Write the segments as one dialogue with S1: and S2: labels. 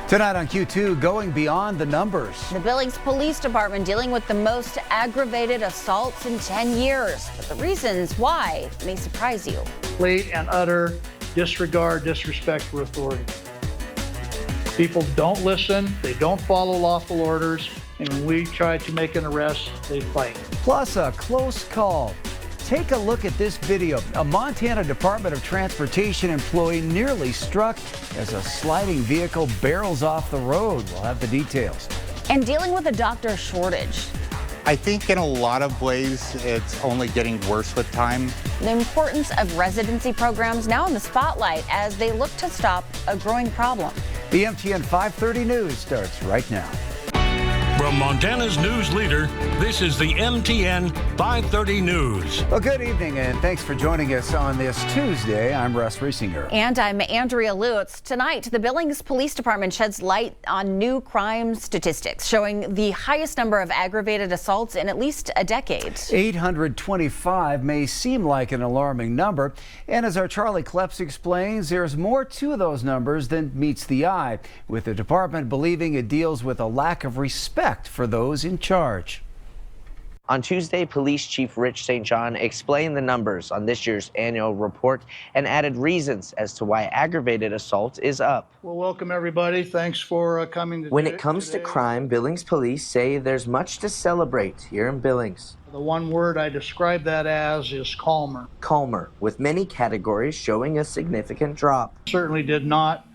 S1: Tonight on Q2, going beyond the numbers.
S2: The Billings Police Department dealing with the most aggravated assaults in 10 years. But the reasons why may surprise you.
S3: Complete and utter disregard, disrespect for authority. People don't listen, they don't follow lawful orders, and when we try to make an arrest, they fight.
S1: Plus a close call. Take a look at this video. A Montana Department of Transportation employee nearly struck as a sliding vehicle barrels off the road. We'll have the details.
S2: And dealing with a doctor shortage.
S4: I think in a lot of ways it's only getting worse with time.
S2: The importance of residency programs now in the spotlight as they look to stop a growing problem.
S1: The MTN 530 News starts right now.
S5: From Montana's news leader, this is the MTN 530 News.
S1: Well, good evening, and thanks for joining us on this Tuesday. I'm Russ Riesinger.
S2: And I'm Andrea Lutz. Tonight, the Billings Police Department sheds light on new crime statistics showing the highest number of aggravated assaults in at least a decade.
S1: 825 may seem like an alarming number, and as our Charlie Kleps explains, there's more to those numbers than meets the eye, with the department believing it deals with a lack of respect for those in charge.
S6: On Tuesday, Police Chief Rich St. John explained the numbers on this year's annual report and added reasons as to why aggravated assault is up.
S3: Well, welcome everybody. Thanks for coming today.
S6: When it comes to crime, Billings police say there's much to celebrate here in Billings.
S3: The one word I describe that as is calmer.
S6: Calmer, with many categories showing a significant drop.
S3: Certainly did not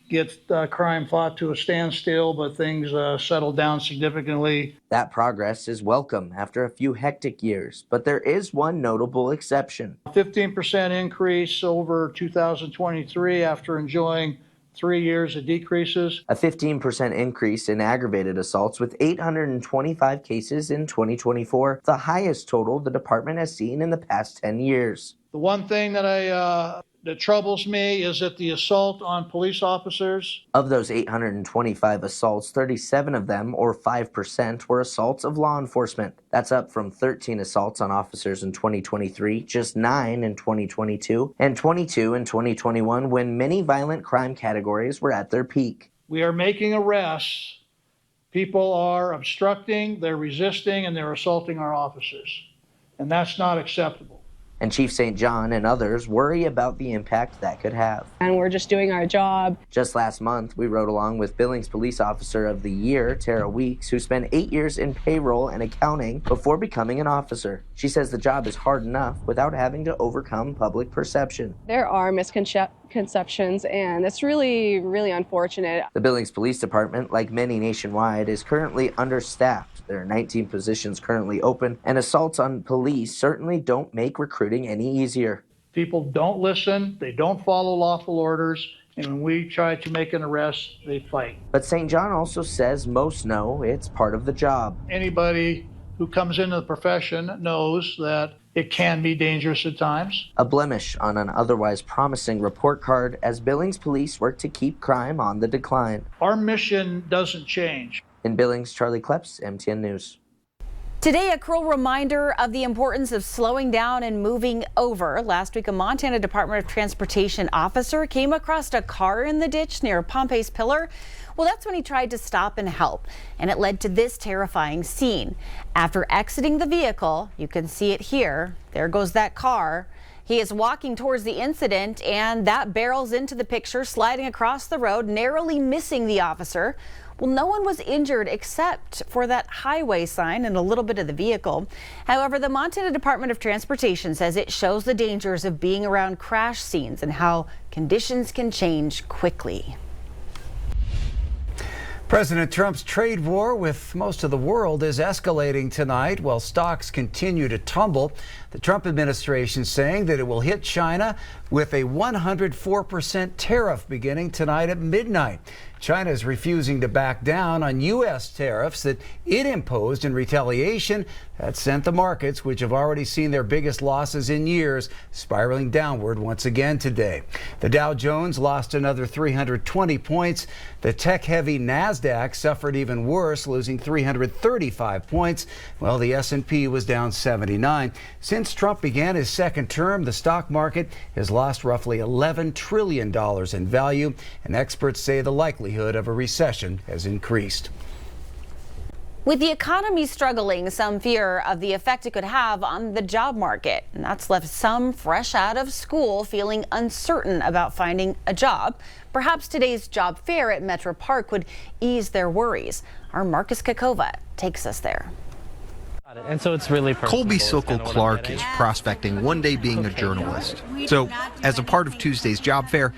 S3: get crime fought to a standstill, but things settled down significantly.
S6: That progress is welcome after a few hectic years, but there is one notable exception.
S3: 15% increase over 2023 after enjoying 3 years of decreases.
S6: A 15% increase in aggravated assaults with 825 cases in 2024, the highest total the department has seen in the past 10 years.
S3: The one thing that that troubles me is that the assault on police officers.
S6: Of those 825 assaults, 37 of them, or 5%, were assaults of law enforcement. That's up from 13 assaults on officers in 2023, just 9 in 2022, and 22 in 2021 when many violent crime categories were at their peak.
S3: We are making arrests. People are obstructing, they're resisting, and they're assaulting our officers. And that's not acceptable.
S6: And Chief St. John and others worry about the impact that could have.
S7: And we're just doing our job.
S6: Just last month, we rode along with Billings Police Officer of the Year, Tara Weeks, who spent 8 years in payroll and accounting before becoming an officer. She says the job is hard enough without having to overcome public perception.
S7: There are misconceptions, and it's really, really unfortunate.
S6: The Billings Police Department, like many nationwide, is currently understaffed. There are 19 positions currently open, and assaults on police certainly don't make recruiting any easier.
S3: People don't listen, they don't follow lawful orders, and when we try to make an arrest, they fight.
S6: But St. John also says most know it's part of the job.
S3: Anybody who comes into the profession knows that it can be dangerous at times.
S6: A blemish on an otherwise promising report card as Billings police work to keep crime on the decline.
S3: Our mission doesn't change.
S6: In Billings, Charlie Kleps, MTN News.
S2: Today, a cruel reminder of the importance of slowing down and moving over. Last week, a Montana Department of Transportation officer came across a car in the ditch near Pompey's Pillar. Well, that's when he tried to stop and help, and it led to this terrifying scene. After exiting the vehicle, you can see it here. There goes that car. He is walking towards the incident, and that barrels into the picture, sliding across the road, narrowly missing the officer. Well, no one was injured except for that highway sign and a little bit of the vehicle. However, the Montana Department of Transportation says it shows the dangers of being around crash scenes and how conditions can change quickly.
S1: President Trump's trade war with most of the world is escalating tonight while stocks continue to tumble. The Trump administration saying that it will hit China with a 104% tariff beginning tonight at midnight. China is refusing to back down on U.S. tariffs that it imposed in retaliation. That sent the markets, which have already seen their biggest losses in years, spiraling downward once again today. The Dow Jones lost another 320 points. The tech-heavy Nasdaq NASDAQ suffered even worse, losing 335 points, while the S&P was down 79. Since Trump began his second term, the stock market has lost roughly $11 trillion in value, and experts say the likelihood of a recession has increased.
S2: With the economy struggling, some fear of the effect it could have on the job market. And that's left some fresh out of school feeling uncertain about finding a job. Perhaps today's job fair at Metro Park would ease their worries. Our Marcus Kakova takes us there.
S8: And so it's really personal.
S9: Colby Sokol Clark is prospecting one day being a journalist. So as a part of Tuesday's job fair,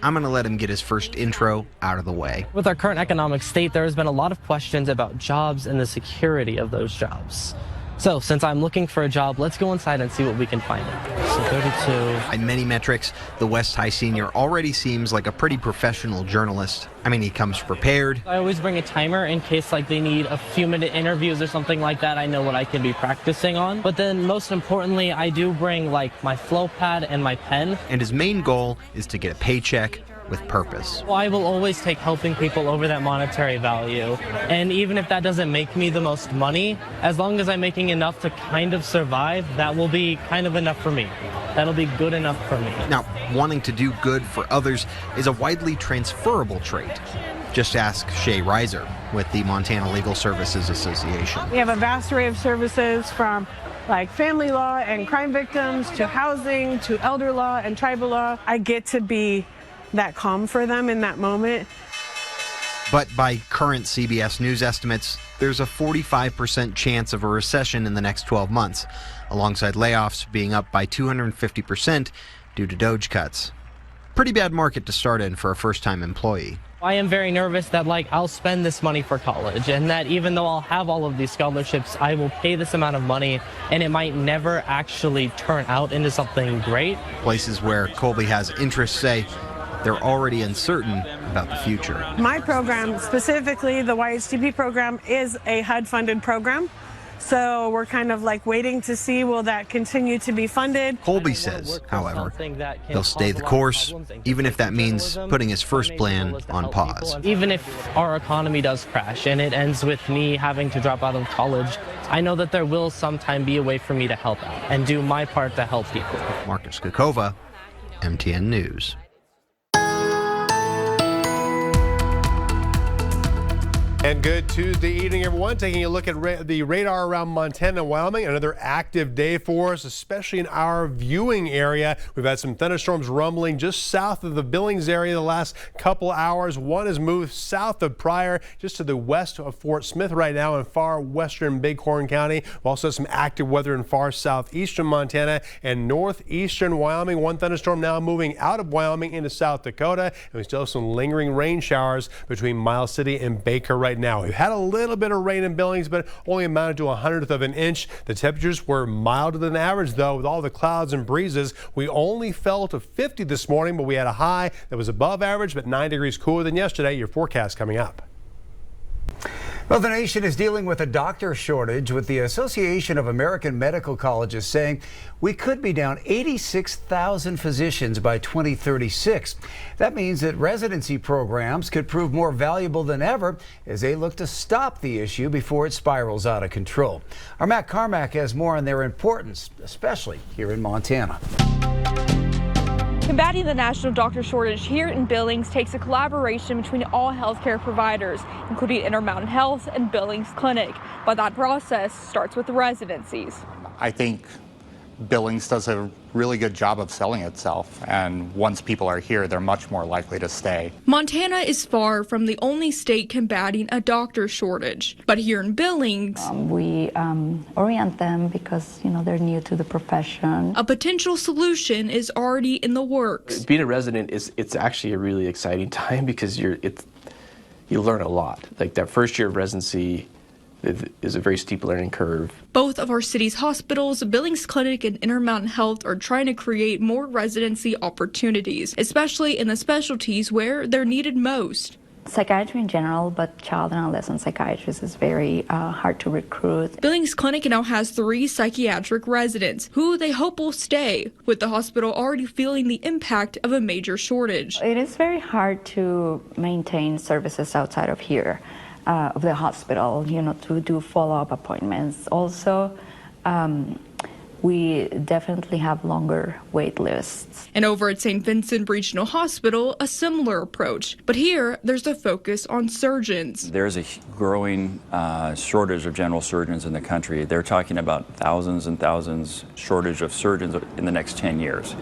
S9: I'm going to let him get his first intro out of the way.
S8: With our current economic state, there has been a lot of questions about jobs and the security of those jobs. So since I'm looking for a job, let's go inside and see what we can find. So 32.
S9: By many metrics, the West High senior already seems like a pretty professional journalist. I mean, he comes prepared.
S8: I always bring a timer in case like they need a few minute interviews or something like that. I know what I can be practicing on. But then most importantly, I do bring like my flow pad and my pen.
S9: And his main goal is to get a paycheck with purpose.
S8: Well, I will always take helping people over that monetary value. And even if that doesn't make me the most money, as long as I'm making enough to kind of survive, that will be kind of enough for me. That'll be good enough for me.
S9: Now, wanting to do good for others is a widely transferable trait. Just ask Shay Reiser with the Montana Legal Services Association.
S10: We have a vast array of services from like family law and crime victims to housing to elder law and tribal law. I get to be that calm for them in that moment.
S9: But by current CBS News estimates, there's a 45% chance of a recession in the next 12 months, alongside layoffs being up by 250% due to Doge cuts. Pretty bad market to start in for a first-time employee.
S8: I am very nervous that like I'll spend this money for college and that even though I'll have all of these scholarships, I will pay this amount of money and it might never actually turn out into something great.
S9: Places where Colby has interests say they're already uncertain about the future.
S10: My program, specifically the YHTP program, is a HUD-funded program. So we're kind of like waiting to see, will that continue to be funded?
S9: Colby says, however, he'll stay the course, even if that means putting his first plan on pause.
S8: Even if our economy does crash and it ends with me having to drop out of college, I know that there will sometime be a way for me to help out and do my part to help people.
S9: Marcus Kakova, MTN News.
S11: And good Tuesday evening, everyone. Taking a look at the radar around Montana and Wyoming. Another active day for us, especially in our viewing area. We've had some thunderstorms rumbling just south of the Billings area the last couple hours. One has moved south of Pryor, just to the west of Fort Smith right now in far western Bighorn County. We also have some active weather in far southeastern Montana and northeastern Wyoming. One thunderstorm now moving out of Wyoming into South Dakota. And we still have some lingering rain showers between Miles City and Baker right now. We've had a little bit of rain in Billings, but only amounted to 1/100th of an inch. The temperatures were milder than average, though, with all the clouds and breezes. We only fell to 50 this morning, but we had a high that was above average, but 9 degrees cooler than yesterday. Your forecast coming up.
S1: Well, the nation is dealing with a doctor shortage, with the Association of American Medical Colleges saying we could be down 86,000 physicians by 2036. That means that residency programs could prove more valuable than ever as they look to stop the issue before it spirals out of control. Our Matt Carmack has more on their importance, especially here in Montana.
S12: Combating the national doctor shortage here in Billings takes a collaboration between all healthcare providers, including Intermountain Health and Billings Clinic. But that process starts with the residencies.
S4: I think Billings does a really good job of selling itself, and once people are here, they're much more likely to stay.
S13: Montana is far from the only state combating a doctor shortage, but here in Billings,
S14: we orient them because they're new to the profession.
S13: A potential solution is already in the works.
S15: Being a resident it's actually a really exciting time because you learn a lot. Like that first year of residency is a very steep learning curve.
S13: Both of our city's hospitals, Billings Clinic and Intermountain Health, are trying to create more residency opportunities, especially in the specialties where they're needed most.
S14: Psychiatry in general, but child and adolescent psychiatrists is very hard to recruit.
S13: Billings Clinic now has 3 psychiatric residents who they hope will stay, with the hospital already feeling the impact of a major shortage.
S14: It is very hard to maintain services outside of here, of the hospital, to do follow-up appointments. Also, we definitely have longer wait lists.
S13: And over at St. Vincent Regional Hospital, a similar approach. But here, there's a focus on surgeons.
S16: There's a growing shortage of general surgeons in the country. They're talking about thousands and thousands shortage of surgeons in the next 10 years.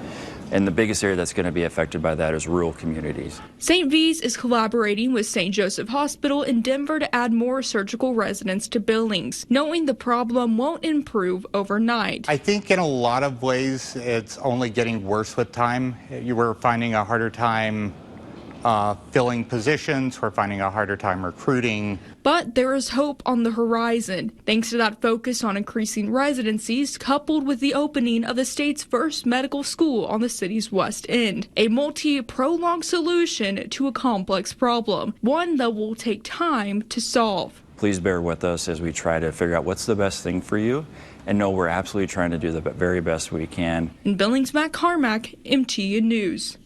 S16: And the biggest area that's going to be affected by that is rural communities.
S13: St. V's is collaborating with St. Joseph Hospital in Denver to add more surgical residents to Billings, knowing the problem won't improve overnight.
S4: I think in a lot of ways it's only getting worse with time. You were finding a harder time filling positions. We're finding a harder time recruiting.
S13: But there is hope on the horizon, thanks to that focus on increasing residencies coupled with the opening of the state's first medical school on the city's west end. A multi-pronged solution to a complex problem, one that will take time to solve.
S16: Please bear with us as we try to figure out what's the best thing for you, and know we're absolutely trying to do the very best we can.
S13: In Billings, Matt Carmack, MTN News.